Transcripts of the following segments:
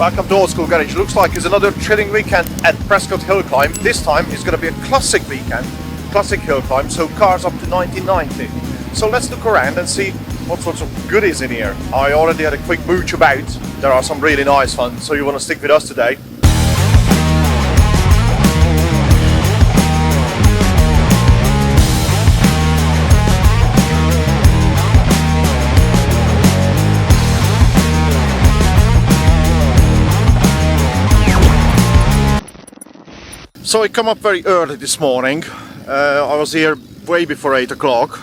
Welcome to Old School Garage. Looks like it's another thrilling weekend at Prescott Hillclimb. This time it's going to be a classic weekend, classic Hillclimb, so cars up to 1990. So let's look around and see what sorts of goodies in here. I already had a quick mooch about. There are some really nice ones, so you want to stick with us today. So I come up very early this morning. I was here way before 8 o'clock.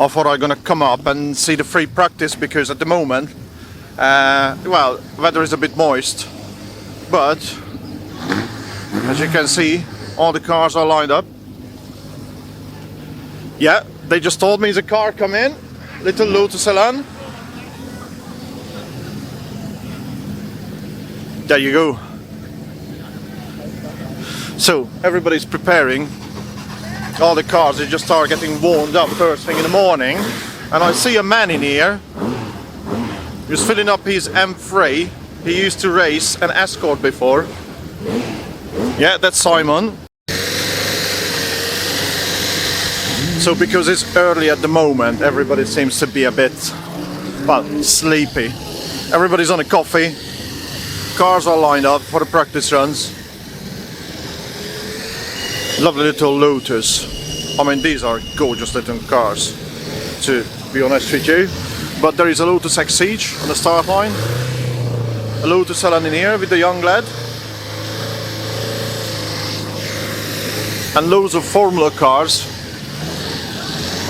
I thought I'm gonna come up and see the free practice because at the moment, well, weather is a bit moist, but as you can see, all the cars are lined up. Yeah, they just told me there's a car come in, little Lotus Elan. There you go. So everybody's preparing. All the cars, they just start getting warmed up first thing in the morning. And I see a man in here who's filling up his M3. He used to race an Escort before. Yeah, that's Simon. So because it's early at the moment, everybody seems to be a bit, well, sleepy. Everybody's on a coffee. Cars are lined up for the practice runs. Lovely little Lotus. I mean, these are gorgeous little cars, to be honest with you. But there is a Lotus Exige on the start line. A Lotus Elan in here with the young lad. And loads of Formula cars.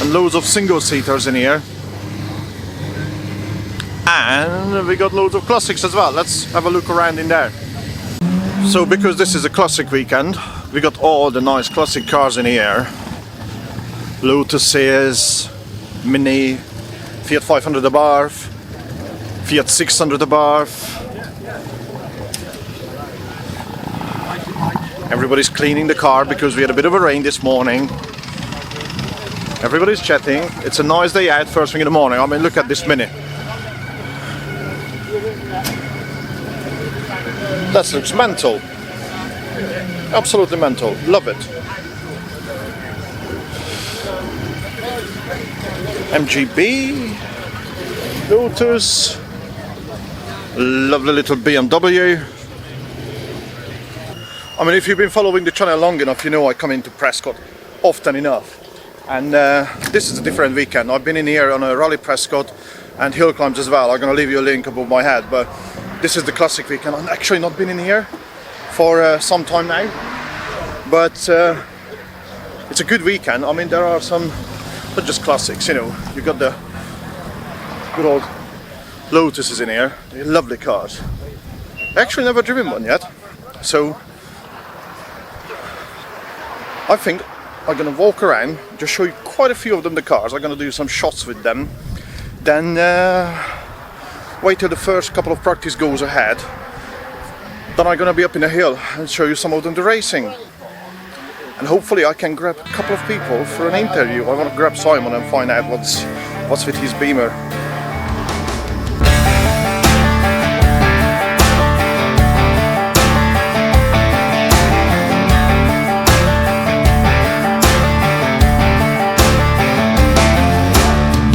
And loads of single-seaters in here. And we got loads of classics as well. Let's have a look around in there. So because this is a classic weekend, we got all the nice classic cars in here. Lotuses, Mini, Fiat 500 Abarth, Fiat 600 Abarth. Everybody's cleaning the car because we had a bit of a rain this morning. Everybody's chatting. It's a nice day out first thing in the morning. I mean, look at this Mini. That looks mental. Absolutely mental. Love it. MGB, Lotus, lovely little BMW. I mean, if you've been following the channel long enough, you know I come into Prescott often enough. And this is a different weekend. I've been in here on a Rally Prescott and hill climbs as well. I'm going to leave you a link above my head, but this is the classic weekend. I've actually not been in here for some time now, but it's a good weekend. I mean, there are some, not just classics, you know. You got the good old Lotuses in here. They're lovely cars. Actually never driven one yet, so I think I'm gonna walk around, just show you quite a few of them, the cars. I'm gonna do some shots with them, then wait till the first couple of practice goes ahead. Then I'm gonna be up in the hill and show you some of them the racing. And hopefully I can grab a couple of people for an interview. I want to grab Simon and find out what's with his Beamer.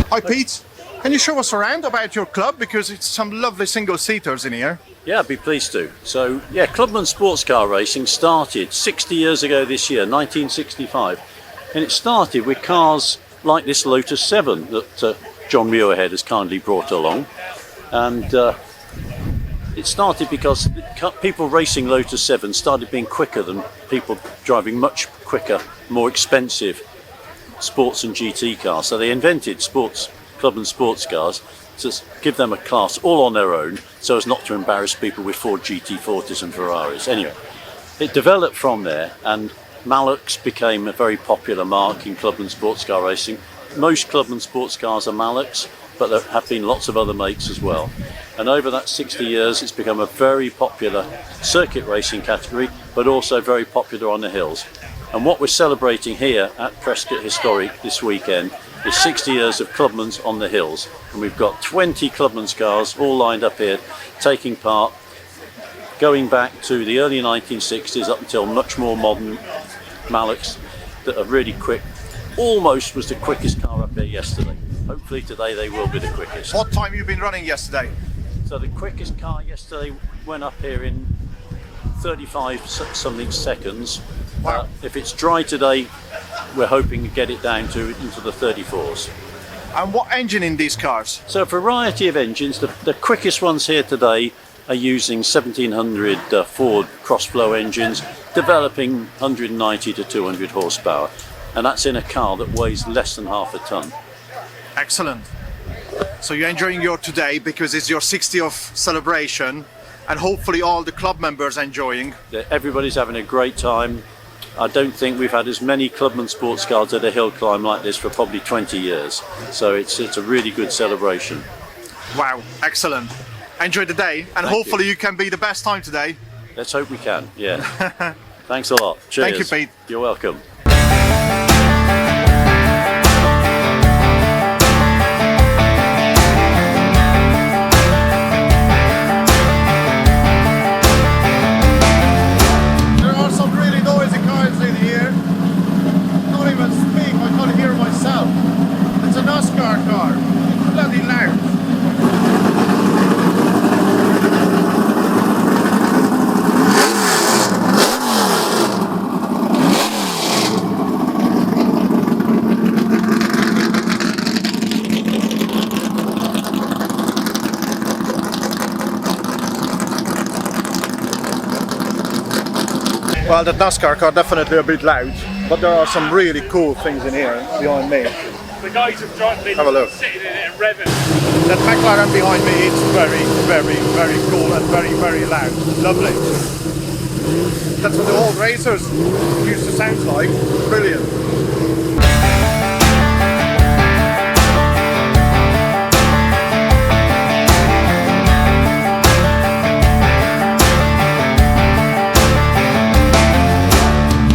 Hi Pete, can you show us around about your club, because it's some lovely single-seaters in here? Yeah, I'd be pleased to. So, yeah, Clubman sports car racing started 60 years ago this year, 1965. And it started with cars like this Lotus 7 that John Muirhead has kindly brought along. And it started because people racing Lotus 7 started being quicker than people driving much quicker, more expensive sports and GT cars. So they invented Clubman sports cars to give them a class all on their own, so as not to embarrass people with Ford GT40s and Ferraris. Anyway, it developed from there, and Mallocs became a very popular marque in Clubman sports car racing. Most Clubman sports cars are Mallocs, but there have been lots of other makes as well. And over that 60 years, it's become a very popular circuit racing category, but also very popular on the hills. And what we're celebrating here at Prescott Historique this weekend is 60 years of Clubman's on the hills. And we've got 20 Clubman's cars all lined up here, taking part going back to the early 1960s up until much more modern Malloks that are really quick. Almost was the quickest car up here yesterday. Hopefully today they will be the quickest. What time you been running yesterday? So the quickest car yesterday went up here in 35 something seconds. Wow. If it's dry today, we're hoping to get it down to into the 34s. And what engine in these cars? So a variety of engines. The quickest ones here today are using 1700 Ford cross-flow engines, developing 190 to 200 horsepower. And that's in a car that weighs less than half a ton. Excellent. So you're enjoying your today because it's your 60th celebration, and hopefully all the club members are enjoying. Everybody's having a great time. I don't think we've had as many Clubman sports cars at a hill climb like this for probably 20 years. So it's a really good celebration. Wow, excellent. Enjoy the day, and hopefully you can be the best time today. Let's hope we can, yeah. Thanks a lot. Cheers. Thank you, Pete. You're welcome. Well, that NASCAR car definitely a bit loud, but there are some really cool things in here behind me. The guys have been Have a look. sitting in it and revving. That McLaren behind me is very, very, very cool and very, very loud. Lovely. That's what the old racers used to sound like. Brilliant.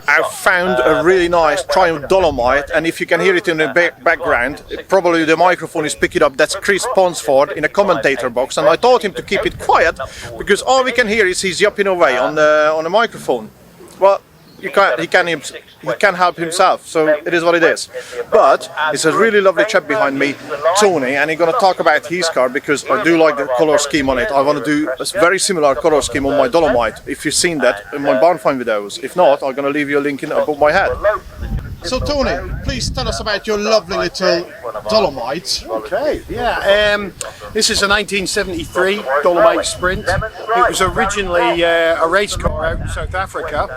I found a really nice Triumph Dolomite, and if you can hear it in the background, probably the microphone is picking up. That's Chris Ponsford in a commentator box, and I told him to keep it quiet because all we can hear is he's yapping away on the microphone. Well, he can help himself, so it is what it is. But it's a really lovely chap behind me, Tony, and he's going to talk about his car because I do like the color scheme on it. I want to do a very similar color scheme on my Dolomite. If you've seen that in my barn find videos, if not, I'm going to leave you a link in above my head. So Tony, please tell us about your lovely little Dolomite. Okay, yeah, this is a 1973 Dolomite Sprint. It was originally a race car out in South Africa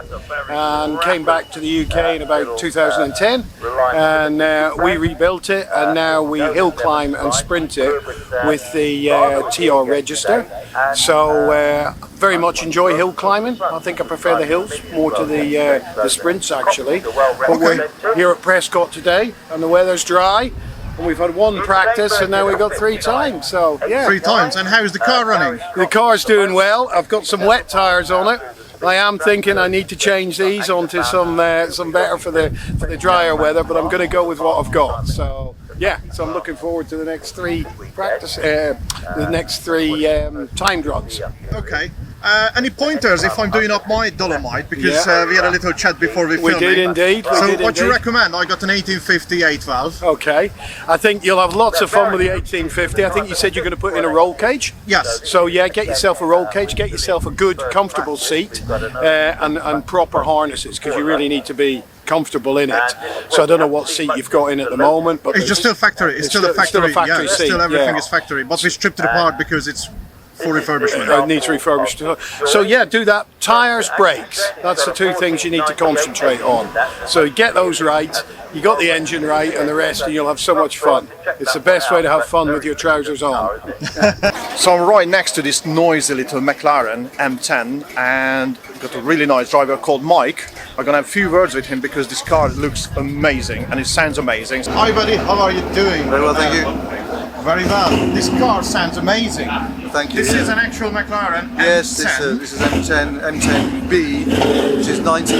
and came back to the UK in about 2010, and we rebuilt it, and now we hill climb and sprint it with the TR register. So very much enjoy hill climbing. I think I prefer the hills more to the sprints actually. But we're here at Prescott today and the weather's dry, and we've had one practice and now we've got 3 times. So yeah. 3 times, and how's the car running? The car's doing well. I've got some wet tyres on it. I am thinking I need to change these onto some better for the drier weather, but I'm going to go with what I've got. So yeah, so I'm looking forward to the next 3 practice, the next 3 timed runs. Okay. Any pointers if I'm doing up my Dolomite? Because we had a little chat before we filmed. We did indeed. So what do you recommend? I got an 1850 8-valve. Okay. I think you'll have lots of fun with the 1850. I think you said you're going to put in a roll cage. Yes. So yeah, get yourself a roll cage, get yourself a good, comfortable seat, and proper harnesses, because you really need to be comfortable in it. So I don't know what seat you've got in at the moment, but it's just still factory. It's still a factory. Factory yeah, seat. Still everything is factory, but we stripped it apart because it's for refurbishment. It needs refurbished. So yeah, do that. Tyres, brakes. That's the 2 things you need to concentrate on. So you get those right, you got the engine right, and the rest, and you'll have so much fun. It's the best way to have fun with your trousers on. So I'm right next to this noisy little McLaren M10, and got a really nice driver called Mike. I'm gonna have a few words with him because this car looks amazing and it sounds amazing. Hi buddy, how are you doing? Very well, thank you. Very well. This car sounds amazing. Thank you. This is an actual McLaren M10. Yes, this is M10, M10B, which is 19.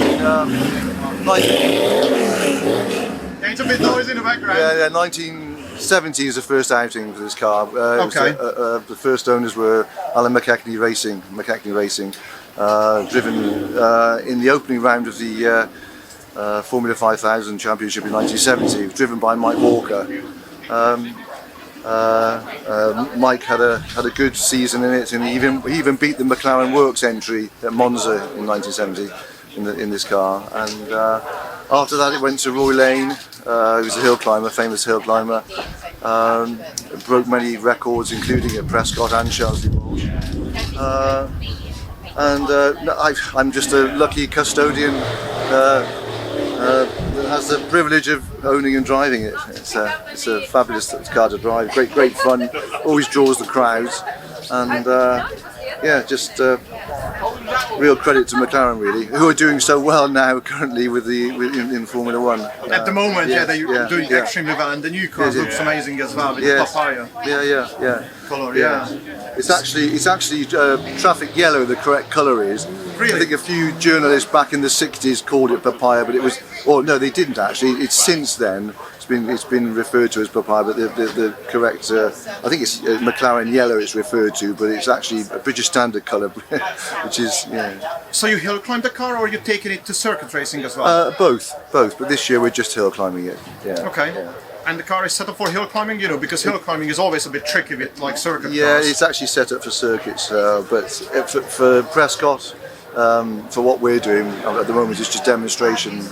Yeah, it's a bit noisy in the background. Yeah, 1970 is the first outing for this car. Okay. The first owners were Alan McCackney Racing. driven in the opening round of the Formula 5000 Championship in 1970. It was driven by Mike Walker. Mike had a good season in it, and he even beat the McLaren Works entry at Monza in 1970 in this car. And after that, it went to Roy Lane, who was a hill climber, famous hill climber. Broke many records, including at Prescott and Shelsley Walsh. I'm just a lucky custodian that has the privilege of owning and driving it. It's a fabulous car to drive, great fun, always draws the crowds, and yeah, just real credit to McLaren really, who are doing so well now currently in Formula 1. At the moment, they're doing extremely well, and the new car looks amazing as well with the papaya color. It's actually traffic yellow. The correct colour is. Really? I think a few journalists back in the 60s called it papaya, but it was. Well, no, they didn't actually. It's since then. It's been referred to as papaya, but the correct, I think it's McLaren yellow it's referred to, but it's actually a British standard colour, which is, So you hill climb the car, or are you taking it to circuit racing as well? Both, but this year we're just hill climbing it. Okay. Yeah. And the car is set up for hill climbing, because hill climbing is always a bit tricky with like circuit cars. It's actually set up for circuits, but for Prescott, for what we're doing at the moment, it's just demonstration.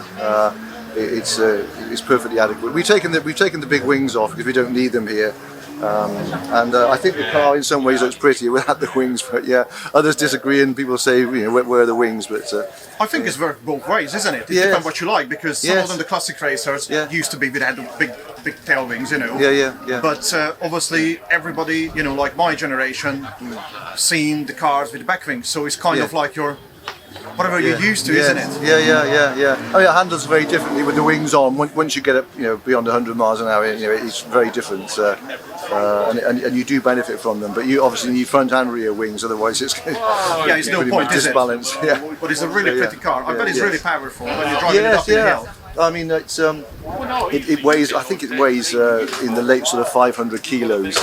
It's perfectly adequate. We've taken the big wings off because we don't need them here, and I think the car in some ways looks prettier without the wings. But yeah, others disagree, and people say, where are the wings? But I think it's worked both ways, isn't it? It depends what you like, because some of them, the classic racers, used to be without the big tail wings, Yeah. But obviously, everybody, like my generation, seen the cars with the back wings, so it's kind of like your. Whatever you're used to, isn't it? Yeah. Oh, it handles very differently with the wings on. Once you get up, beyond 100 miles an hour, it's very different, and you do benefit from them. But you obviously need front and rear wings, otherwise it's it's no point, is it? Disbalanced. Yeah. But it's a really pretty car. I bet it's really powerful when you're driving it up in the hill. I mean, it's it weighs. I think it weighs in the late sort of 500 kilos.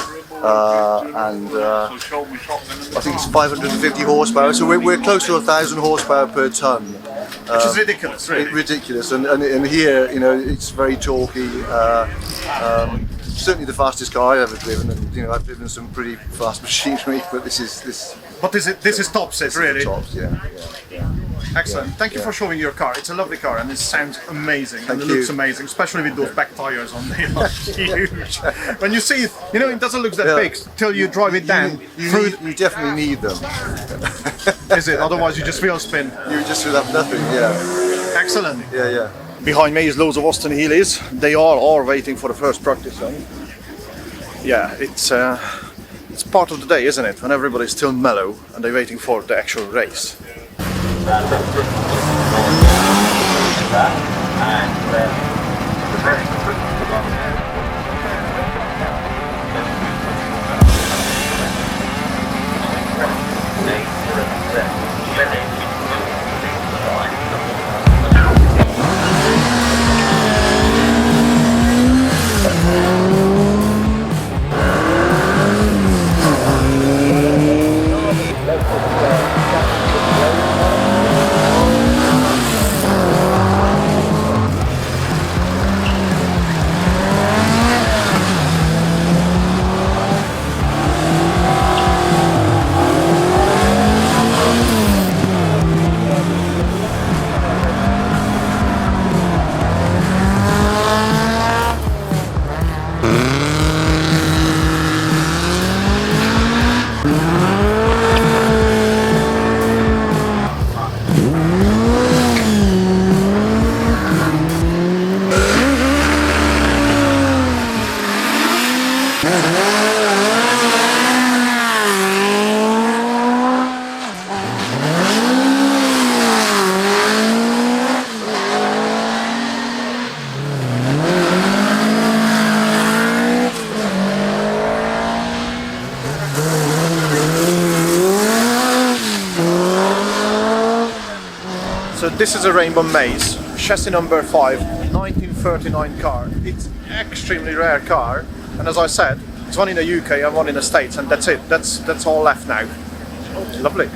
And I think it's 550 horsepower, so we're close to 1,000 horsepower per ton. Which is ridiculous, really. Ridiculous, and here, it's very torquey. Certainly the fastest car I've ever driven, and I've driven some pretty fast machinery, but this is. But this is tops, really. Tops, yeah. Excellent. Thank you for showing your car. It's a lovely car, and it sounds amazing, and it looks amazing, especially with those back tires on there. Huge. When you see it, it doesn't look that big till you drive it down. You definitely need them. Is it? Otherwise, you just wheel spin. You just will have nothing. Yeah. Excellent. Yeah. Behind me is loads of Austin Healey's. They all are waiting for the first practice run. Yeah, it's part of the day, isn't it? When everybody's still mellow and they're waiting for the actual race. So this is a Rainbow Maze, chassis number 5, 1939 car. It's extremely rare car, and as I said, it's one in the UK and one in the States, and that's it. That's all left now. Lovely.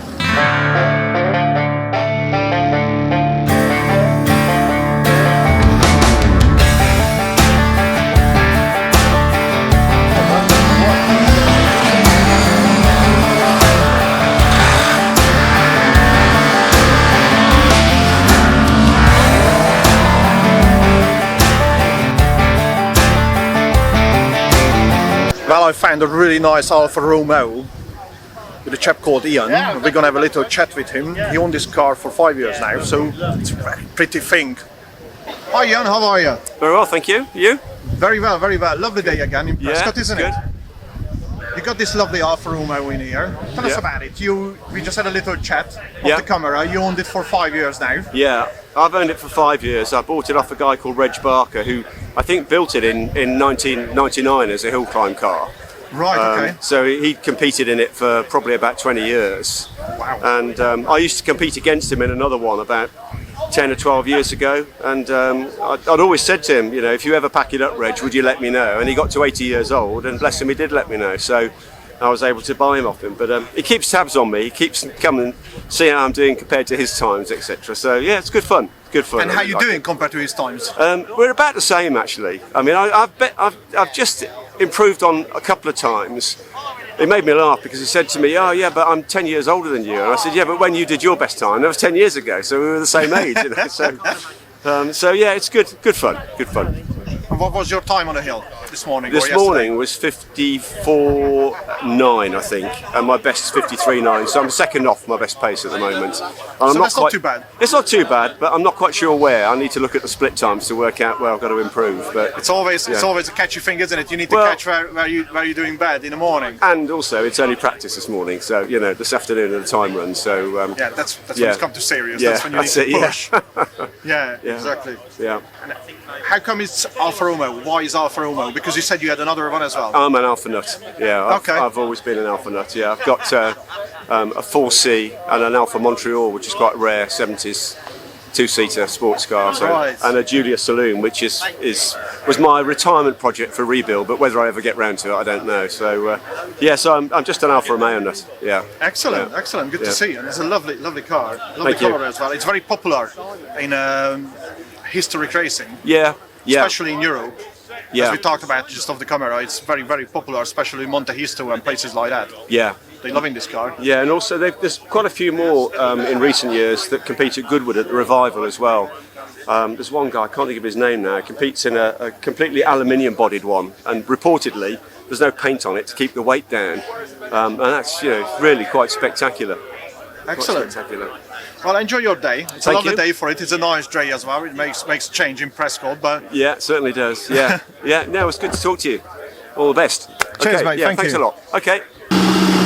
Well, I found a really nice Alfa Romeo with a chap called Ian. We're gonna have a little chat with him. He owned this car for 5 years now, so it's a pretty thing. Hi Ian, how are you? Very well, thank you. You? Very well, very well. Lovely day again in Prescott, Yeah, isn't good. it? You got this lovely Alfa Romeo in here. Tell us Yeah. about it. We just had a little chat off Yeah. the camera. You owned it for 5 years now. Yeah, I've owned it for 5 years. I bought it off a guy called Reg Barker, who I think built it in 1999 as a Hillclimb car. Right, okay. So he competed in it for probably about 20 years. Wow. And I used to compete against him in another one about 10 or 12 years ago. And I'd always said to him, you know, if you ever pack it up, Reg, would you let me know? And he got to 80 years old, and bless him, he did let me know. So I was able to buy him off him. But he keeps tabs on me. He keeps coming, see how I'm doing compared to his times, etc. So yeah, it's good fun. Good fun. And I how really you like doing it. compared to his times? We're about the same, actually. I mean, I've just improved on a couple of times. It made me laugh because he said to me, "Oh yeah, but I'm 10 years older than you." And I said, "Yeah, but when you did your best time, that was 10 years ago, so we were the same age." You know? So yeah, it's good fun. And what was your time on the hill this morning? or This yesterday? morning was 54.9, I think, and my best is 53.9. So I'm second off my best pace at the moment. And I'm So that's not too bad. It's not too bad, but I'm not quite sure where. I need to look at the split times to work out where I've got to improve. But It's always Yeah. a catchy thing, isn't it? You need to Well- catch where you're doing bad in the morning. And also, it's only practice this morning, so you know, this afternoon and the time run. So Yeah, that's when Yeah. it's come to serious. Yeah, That's when you need that's to it, yeah. push. Yeah, Yeah. exactly. yeah, How come it's Alfa Romeo? Why is Alfa Romeo? Because you said you had another one as well. I'm an alpha nut. Yeah, Okay. I've always been an alpha nut. Yeah, I've got a 4C and an Alfa Montreal, which is quite rare, 70s. Two-seater sports car, so, Right. and a Giulia saloon, which was my retirement project for rebuild. But whether I ever get round to it, I don't know. So so I'm just an Alfa Romeo nut. Yeah. Excellent, Yeah. excellent. Good Yeah. to see. And it's a lovely car. Lovely Thank you. colour as well. It's very popular in historic racing, Yeah. Yeah. especially in Europe. Yeah. As we talked about just off the camera, it's very, very popular, especially in Monte Histo and places like that. Yeah. They're loving this car. Yeah, and also there's quite a few more in recent years that compete at Goodwood at the Revival as well. There's one guy, I can't think of his name now, competes in a completely aluminium bodied one, and reportedly there's no paint on it to keep the weight down, and that's really quite spectacular. Excellent. Quite spectacular. Well, enjoy your day. It's a Thank lovely you. day for it. It's a nice day as well. It makes a change in Prescott, but Yeah, it certainly does. Yeah, yeah. No, it's good to talk to you. All the best. Cheers, okay, mate. Yeah, Thank thanks you. a lot. Okay.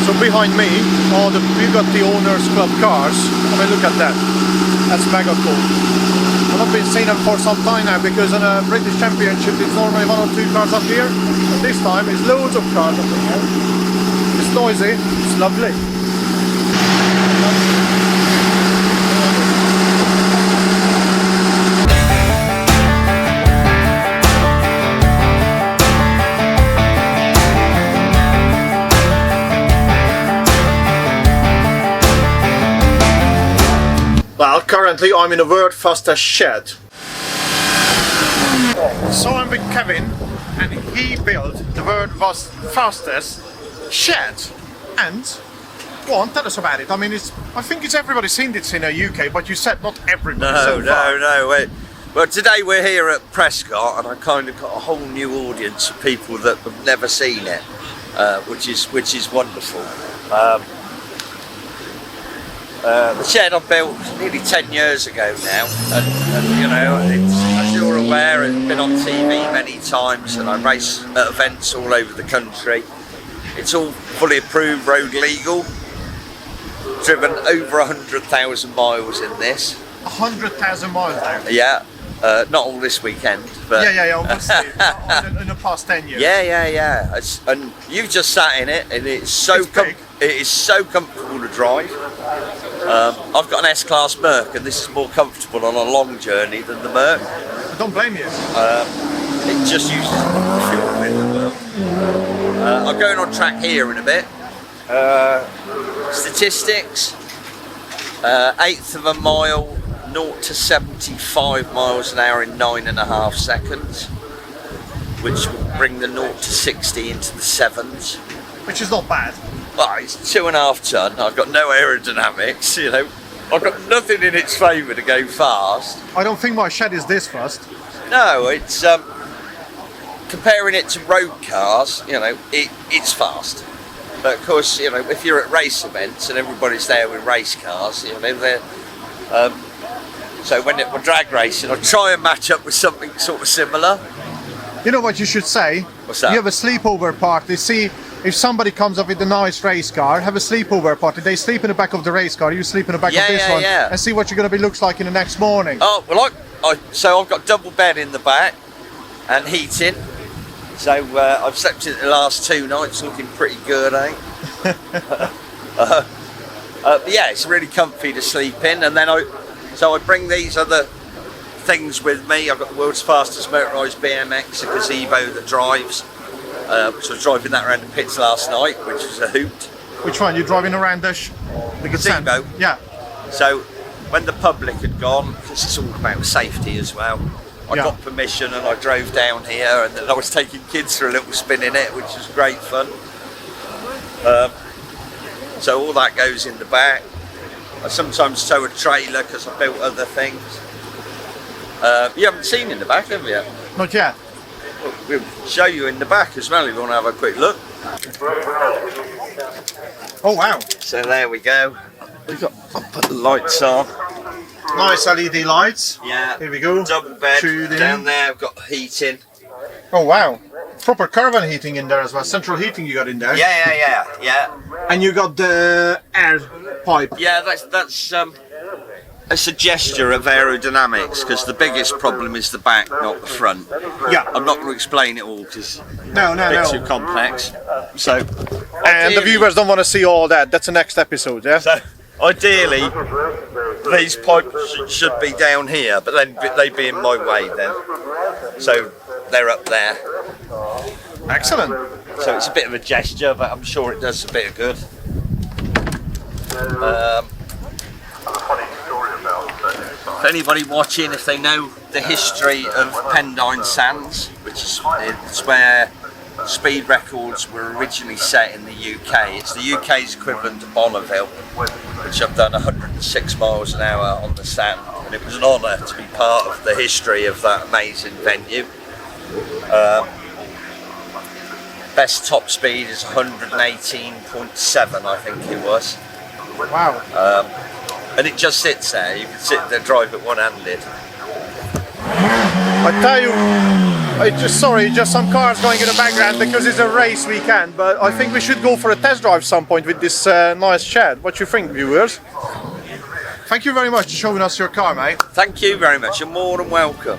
so behind me are the Bugatti Owners Club cars. I mean, look at that. That's mega cool. I've not been seeing them for some time now because in a British Championship it's normally 1 or 2 cars up here. But this time it's loads of cars up here. It's noisy. It's lovely. Well, currently I'm in the world fastest shed. So I'm with Kevin, and he built the world's fastest shed. And go on, tell us about it. I mean, I think it's everybody's seen this in the UK, but you said not everybody. so far. No. Well, today we're here at Prescott, and I kind of got a whole new audience of people that have never seen it, which is wonderful. The shed I built nearly 10 years ago now, and it's, as you're aware, it's been on TV many times, and I race at events all over the country. It's all fully approved, road legal. Driven over 100,000 miles in this. 100,000 miles now. Yeah, not all this weekend, but Yeah, obviously. in the past 10 years. yeah. And you've just sat in it, and it's so It's big. it is so comfortable to drive. I've got an S-Class Merc, and this is more comfortable on a long journey than the Merc. I don't blame you. It just uses fuel with the Merc. I'm going on track here in a bit. Statistics: 1/8 of a mile, 0 to 75 miles an hour in 9.5 seconds, which would bring the 0 to 60 into the 7s. Which is not bad. Well, it's 2.5 ton. I've got no aerodynamics, I've got nothing in its favour to go fast. I don't think my shed is this fast. No, it's comparing it to road cars, you know, it's fast. But of course, you know, if you're at race events and everybody's there with race cars, you know, they're so when we're drag racing, I try and match up with something sort of similar. You know what you should say? What's that? You have a sleepover party. See if somebody comes up with a nice race car. Have a sleepover party. They sleep in the back of the race car. You sleep in the back of this one, and see what you're going to be looks like in the next morning. Oh well, so I've got double bed in the back and heating. So I've slept in it the last 2 nights, looking pretty good, eh? But yeah, it's really comfy to sleep in, and then I bring these other things with me. I've got the world's fastest motorised BMX, a gazebo that drives. So I was driving that around the pits last night, which was a hoot. Which one? You're driving around the gazebo? Yeah. So when the public had gone, because it's all about safety as well, I got permission and I drove down here, and then I was taking kids for a little spin in it, which was great fun. So all that goes in the back. I sometimes tow a trailer because I built other things. You haven't seen in the back, have you? Not yet. We'll show you in the back as well if you want to have a quick look. Oh wow. So there we go. I'll put the lights on. Nice LED lights. Yeah. Here we go. Double bed. Tuning. Down there I've got heating. Oh wow. Proper caravan heating in there as well. Central heating you got in there. Yeah. And you got the air pipe. Yeah, that's it's a gesture of aerodynamics, because the biggest problem is the back, not the front. Yeah. I'm not going to explain it all because No. it's too complex. So, And the viewers don't want to see all that. That's the next episode, yeah? So ideally, these pipes should be down here, but then they'd be in my way then. So they're up there. Excellent. So it's a bit of a gesture, but I'm sure it does a bit of good. For anybody watching, if they know the history of Pendine Sands, which is it's where speed records were originally set in the UK. It's the UK's equivalent to Bonneville, which I've done 106 miles an hour on the sand, and it was an honour to be part of the history of that amazing venue. Best top speed is 118.7, I think it was. Wow. And it just sits there. You can sit there, drive it one-handed. I tell you, just some cars going in the background because it's a race weekend, but I think we should go for a test drive some point with this nice shed. What you think, viewers? Thank you very much for showing us your car, mate. Thank you very much. You're more than welcome.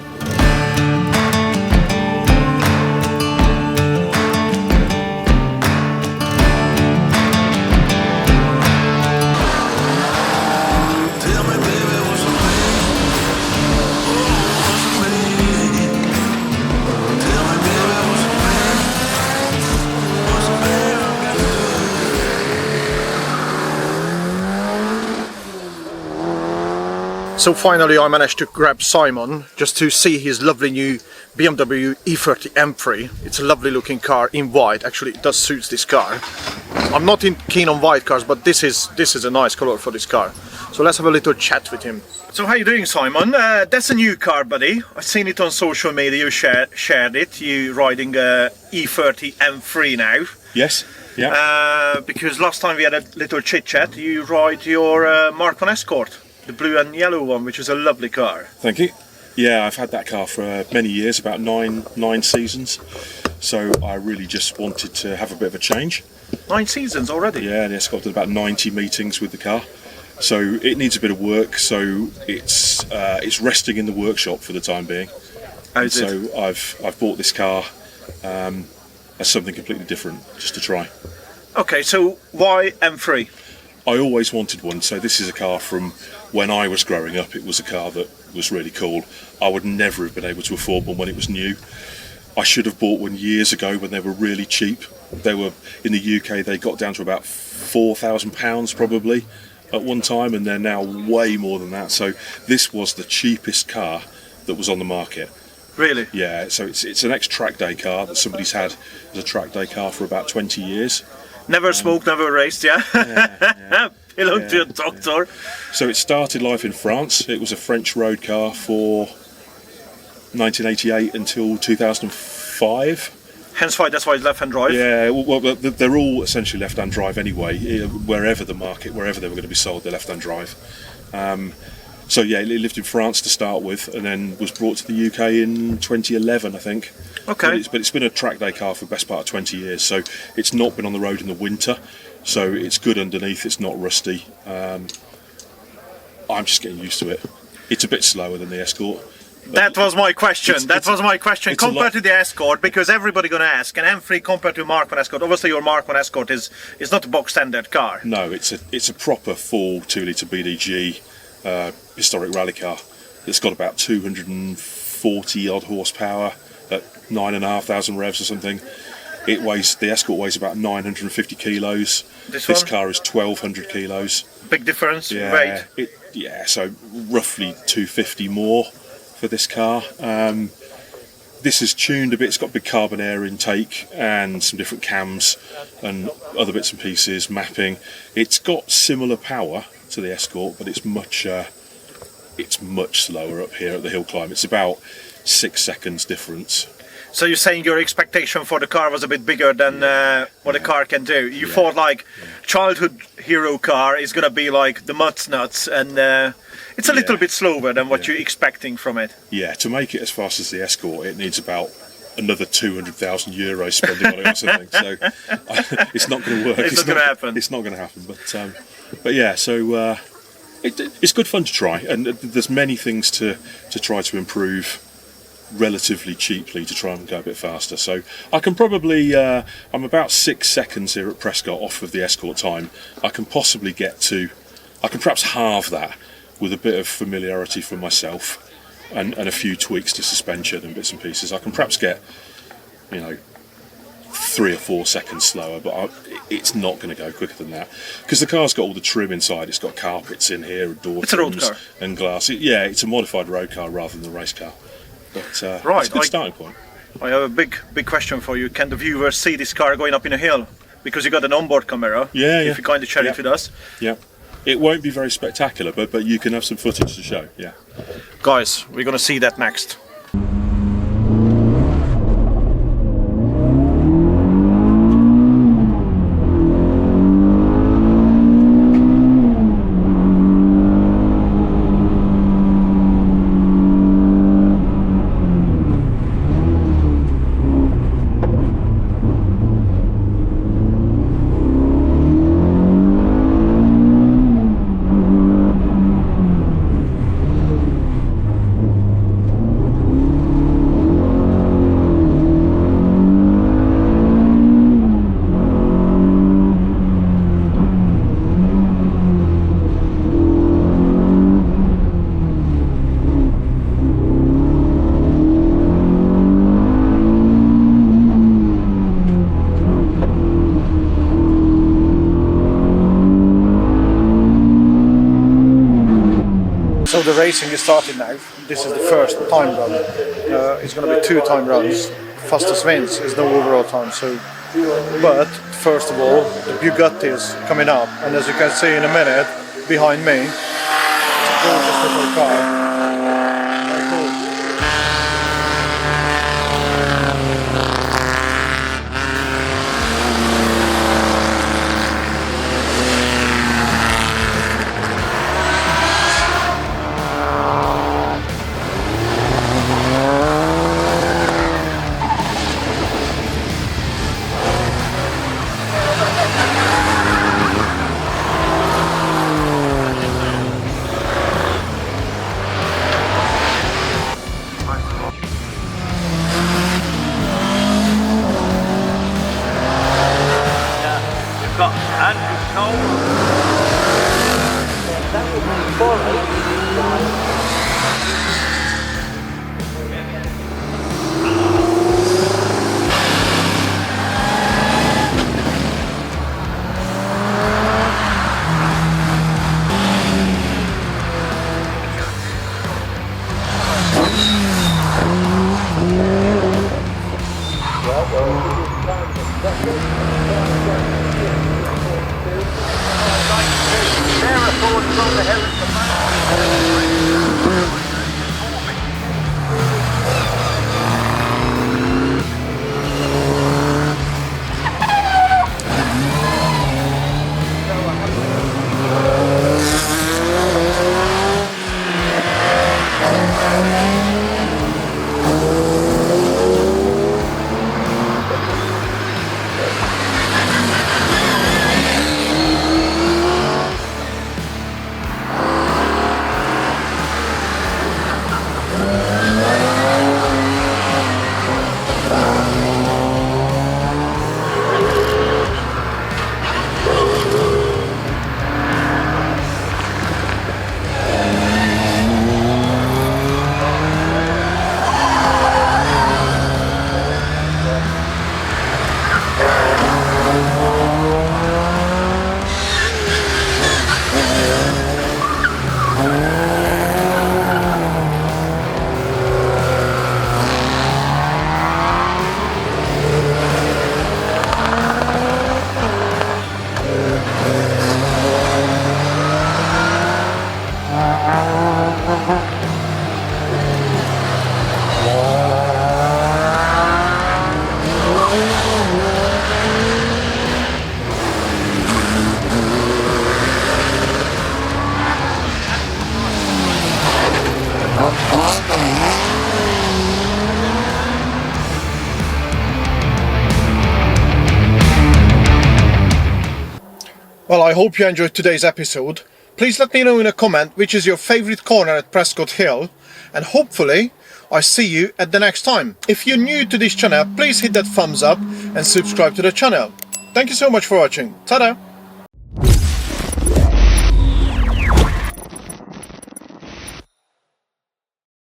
So finally I managed to grab Simon just to see his lovely new BMW E30 M3. It's a lovely looking car in white. Actually it does suit this car. I'm not keen on white cars, but this is a nice color for this car. So let's have a little chat with him. So how you doing, Simon? That's a new car, buddy. I've seen it on social media, you shared it. You riding a E30 M3 now. Yes. Yeah. Because last time we had a little chit chat, you ride your Mark 1 Escort. The blue and yellow one, which is a lovely car. Thank you. Yeah, I've had that car for many years, about nine seasons. So I really just wanted to have a bit of a change. 9 seasons already? Yeah, and it's got to about 90 meetings with the car. So it needs a bit of work. So it's resting in the workshop for the time being. So I've bought this car as something completely different, just to try. Okay, so why M3? I always wanted one, so this is a car from when I was growing up. It was a car that was really cool. I would never have been able to afford one when it was new. I should have bought one years ago when they were really cheap. They were, in the UK, they got down to about £4,000 probably at one time, and they're now way more than that. So this was the cheapest car that was on the market. Really? Yeah, so it's an ex-track day car that somebody's had as a track day car for about 20 years. Never smoked, never raced, yeah? Yeah. Belonged to a doctor. So it started life in France. It was a French road car for 1988 until 2004. 5. Hence why that's why it's left-hand drive. Yeah, well, they're all essentially left-hand drive anyway. Wherever they were going to be sold, they're left-hand drive. So yeah, it lived in France to start with, and then was brought to the UK in 2011, I think. Okay. But it's been a track day car for the best part of 20 years, so it's not been on the road in the winter. So it's good underneath. It's not rusty. I'm just getting used to it. It's a bit slower than the Escort. That was my question. Compared to the Escort, because everybody gonna ask, an M3 compared to Mark I Escort. Obviously, your Mark I Escort is not a box standard car. No, it's a proper full 2-litre BDG historic rally car. It's got about 240 odd horsepower at 9,500 revs or something. The Escort weighs about 950 kilos. This car is 1,200 kilos. Big difference. Yeah, weight. So roughly 250 more for this car. This is tuned a bit. It's got big carbon air intake and some different cams and other bits and pieces, mapping. It's got similar power to the Escort, but it's much slower up here at the Hillclimb. It's about 6 seconds difference. So you're saying your expectation for the car was a bit bigger than what the car can do. You thought like childhood hero car is gonna be like the Mud's Nuts, and it's a little bit slower than what you're expecting from it. Yeah, to make it as fast as the Escort, it needs about another 200,000 euros spending on it or something. So it's not going to work. It's not going to happen. It's not going to happen. But yeah, so it's good fun to try, and there's many things to try to improve relatively cheaply to try and go a bit faster. So I can probably I'm about 6 seconds here at Prescott off of the Escort time. I can perhaps halve that with a bit of familiarity for myself and a few tweaks to suspension and bits and pieces. I can perhaps get 3 or 4 seconds slower, but it's not going to go quicker than that because the car's got all the trim inside. It's got carpets in here and door trims and glass. It's a modified road car rather than the race car. But it's a good starting point. I have a big question for you. Can the viewers see this car going up in a hill? Because you got an onboard camera. If you kindly share it with us. Yeah. It won't be very spectacular, but you can have some footage to show. Yeah. Guys, we're gonna see that next. So the racing is starting now. This is the first time run. It's going to be 2 time runs. Fastest wins is no overall time. But first of all, the Bugatti is coming up, and as you can see in a minute behind me, it's a gorgeous little car. Very cool. Well, I hope you enjoyed today's episode. Please let me know in a comment which is your favourite corner at Prescott Hill, and hopefully I see you at the next time. If you're new to this channel, please hit that thumbs up and subscribe to the channel. Thank you so much for watching. Ta-da!